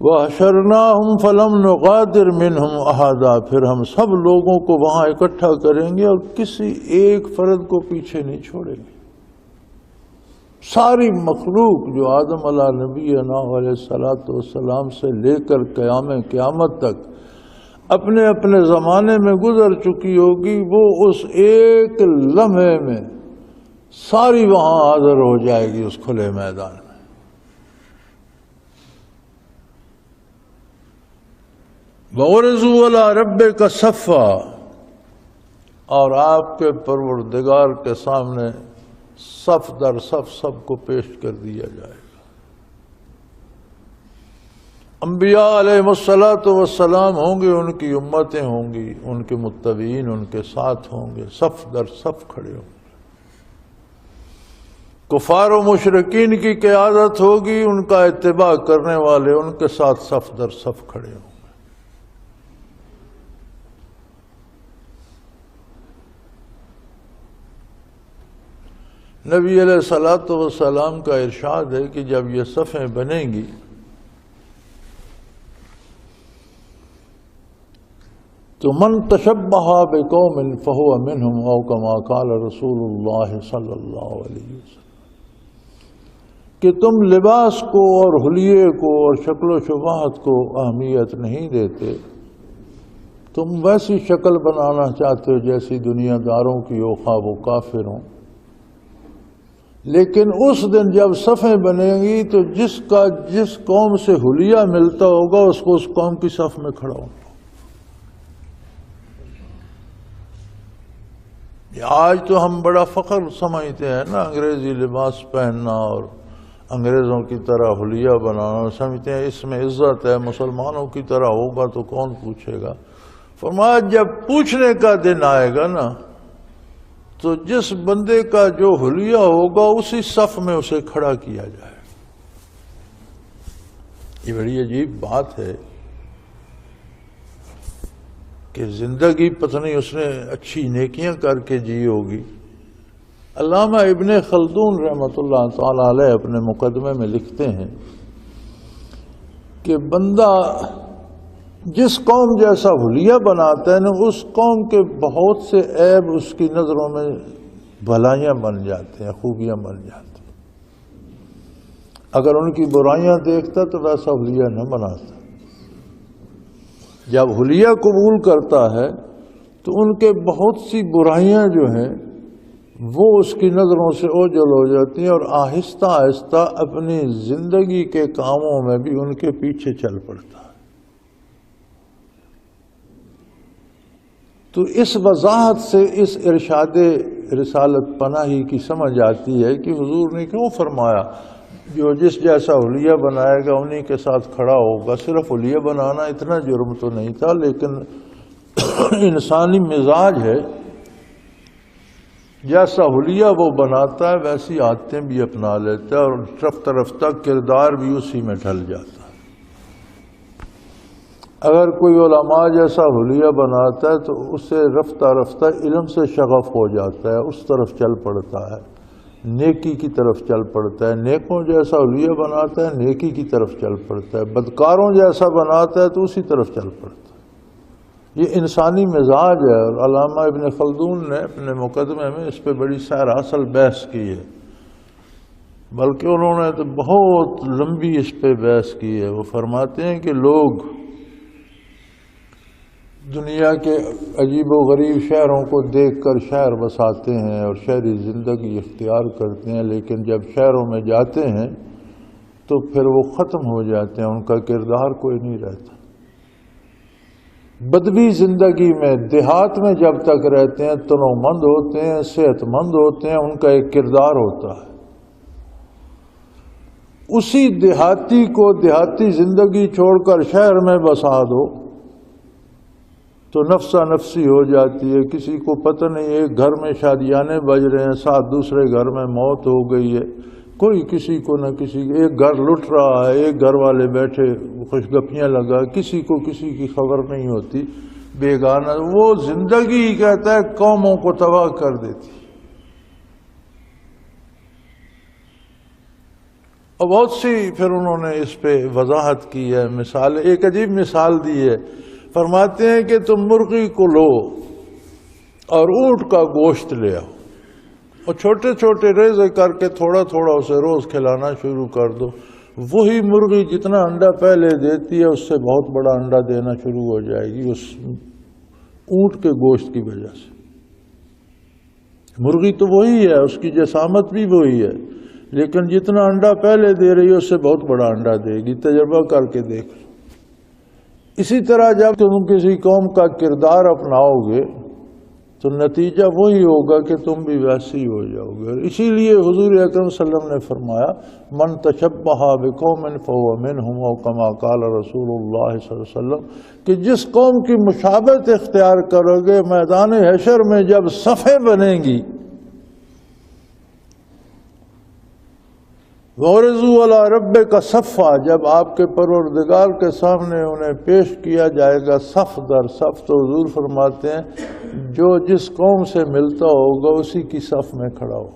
وَحَشَرْنَاهُمْ فَلَمْ نُغَادِرْ مِنْهُمْ أَحَدًا، پھر ہم سب لوگوں کو وہاں اکٹھا کریں گے اور کسی ایک فرد کو پیچھے نہیں چھوڑیں گے. ساری مخلوق جو آدم علیہ نبی علیہ السلام سے لے کر قیامت تک اپنے اپنے زمانے میں گزر چکی ہوگی، وہ اس ایک لمحے میں ساری وہاں حاضر ہو جائے گی اس کھلے میدان میں. وَعُرِضُوا عَلَىٰ رَبِّكَ صَفًّا، اور آپ کے پروردگار کے سامنے صف در صف سب کو پیش کر دیا جائے گا. انبیاء علیہ السلام ہوں گے، ان کی امتیں ہوں گی، ان کے متبعین ان کے ساتھ ہوں گے، صف در صف کھڑے ہوں گے. کفار و مشرکین کی قیادت ہوگی، ان کا اتباع کرنے والے ان کے ساتھ صف در صف کھڑے ہوں گے. نبی علیہ السلام کا ارشاد ہے کہ جب یہ صفیں بنیں گی تو من تشبہ بقوم فہو منہم، او کما قال رسول اللہ صلی اللہ علیہ وسلم، کہ تم لباس کو اور حلیے کو اور شکل و شباہت کو اہمیت نہیں دیتے، تم ویسی شکل بنانا چاہتے ہو جیسی دنیا داروں کی ہو، خواہ وہ کافر ہوں. لیکن اس دن جب صفیں بنیں گی تو جس قوم سے حلیہ ملتا ہوگا اس کو اس قوم کی صف میں کھڑا ہوگا. آج تو ہم بڑا فخر سمجھتے ہیں نا انگریزی لباس پہننا اور انگریزوں کی طرح حلیہ بنانا، سمجھتے ہیں اس میں عزت ہے، مسلمانوں کی طرح ہوگا تو کون پوچھے گا. فرمایا جب پوچھنے کا دن آئے گا نا تو جس بندے کا جو حلیہ ہوگا اسی صف میں اسے کھڑا کیا جائے. یہ بڑی عجیب بات ہے کہ زندگی پتہ نہیں اس نے اچھی نیکیاں کر کے جی ہوگی. علامہ ابن خلدون رحمۃ اللہ تعالی علیہ اپنے مقدمے میں لکھتے ہیں کہ بندہ جس قوم جیسا حلیہ بناتا ہے نا، اس قوم کے بہت سے عیب اس کی نظروں میں بھلائیاں بن جاتے ہیں، خوبیاں بن جاتی ہیں. اگر ان کی برائیاں دیکھتا تو ویسا حلیہ نہ بناتا. جب حلیہ قبول کرتا ہے تو ان کے بہت سی برائیاں جو ہیں وہ اس کی نظروں سے اوجھل ہو جاتی ہیں، اور آہستہ آہستہ اپنی زندگی کے کاموں میں بھی ان کے پیچھے چل پڑتا ہے. تو اس وضاحت سے اس ارشاد رسالت پناہی کی سمجھ آتی ہے کہ حضور نے کیوں فرمایا جو جس جیسا حلیہ بنائے گا انہی کے ساتھ کھڑا ہوگا. صرف حلیہ بنانا اتنا جرم تو نہیں تھا، لیکن انسانی مزاج ہے، جیسا حلیہ وہ بناتا ہے ویسی عادتیں بھی اپنا لیتا ہے، اور رفتہ رفتہ کردار بھی اسی میں ڈھل جاتا ہے. اگر کوئی علماء جیسا حلیہ بناتا ہے تو اس سے رفتہ رفتہ علم سے شغف ہو جاتا ہے، اس طرف چل پڑتا ہے، نیکی کی طرف چل پڑتا ہے. نیکوں جیسا حلیہ بناتا ہے نیکی کی طرف چل پڑتا ہے، بدکاروں جیسا بناتا ہے تو اسی طرف چل پڑتا ہے. یہ انسانی مزاج ہے. اور علامہ ابن خلدون نے اپنے مقدمے میں اس پہ بڑی سیر اصل بحث کی ہے، بلکہ انہوں نے تو بہت لمبی اس پہ بحث کی ہے. وہ فرماتے ہیں کہ لوگ دنیا کے عجیب و غریب شہروں کو دیکھ کر شہر بساتے ہیں اور شہری زندگی اختیار کرتے ہیں، لیکن جب شہروں میں جاتے ہیں تو پھر وہ ختم ہو جاتے ہیں، ان کا کردار کوئی نہیں رہتا. بدوی زندگی میں دیہات میں جب تک رہتے ہیں تنومند ہوتے ہیں، صحت مند ہوتے ہیں، ان کا ایک کردار ہوتا ہے. اسی دیہاتی کو دیہاتی زندگی چھوڑ کر شہر میں بسا دو تو نفسا نفسی ہو جاتی ہے. کسی کو پتہ نہیں، ایک گھر میں شادیانے بج رہے ہیں، ساتھ دوسرے گھر میں موت ہو گئی ہے، کوئی کسی کو نہ کسی، ایک گھر لٹ رہا ہے، ایک گھر والے بیٹھے خوش گپیاں لگا، کسی کو کسی کی خبر نہیں ہوتی. بیگانہ وہ زندگی کہتا ہے قوموں کو تباہ کر دیتی. اور بہت سی پھر انہوں نے اس پہ وضاحت کی ہے، مثال ایک عجیب مثال دی ہے، فرماتے ہیں کہ تم مرغی کو لو اور اونٹ کا گوشت لے آؤ اور چھوٹے چھوٹے ریزے کر کے تھوڑا تھوڑا اسے روز کھلانا شروع کر دو، وہی مرغی جتنا انڈا پہلے دیتی ہے اس سے بہت بڑا انڈا دینا شروع ہو جائے گی اس اونٹ کے گوشت کی وجہ سے۔ مرغی تو وہی ہے، اس کی جسامت بھی وہی ہے، لیکن جتنا انڈا پہلے دے رہی ہے اس سے بہت بڑا انڈا دے گی، تجربہ کر کے دیکھ لو۔ اسی طرح جب تم کسی قوم کا کردار اپناؤ گے تو نتیجہ وہی ہوگا کہ تم بھی ویسے ہی ہو جاؤ گے۔ اور اسی لیے حضور اکرم صلی اللہ علیہ وسلم نے فرمایا من تشبہ بقوم فہو منہم، او کما قال رسول اللہ صلی اللہ علیہ وسلم، کہ جس قوم کی مشابہت اختیار کرو گے میدان حشر میں جب صفیں بنیں گی، وَعُرِضُوا عَلَىٰ رَبِّكَ صَفًّا، جب آپ کے پروردگار کے سامنے انہیں پیش کیا جائے گا صف در صف، تو حضور فرماتے ہیں جو جس قوم سے ملتا ہوگا اسی کی صف میں کھڑا ہو۔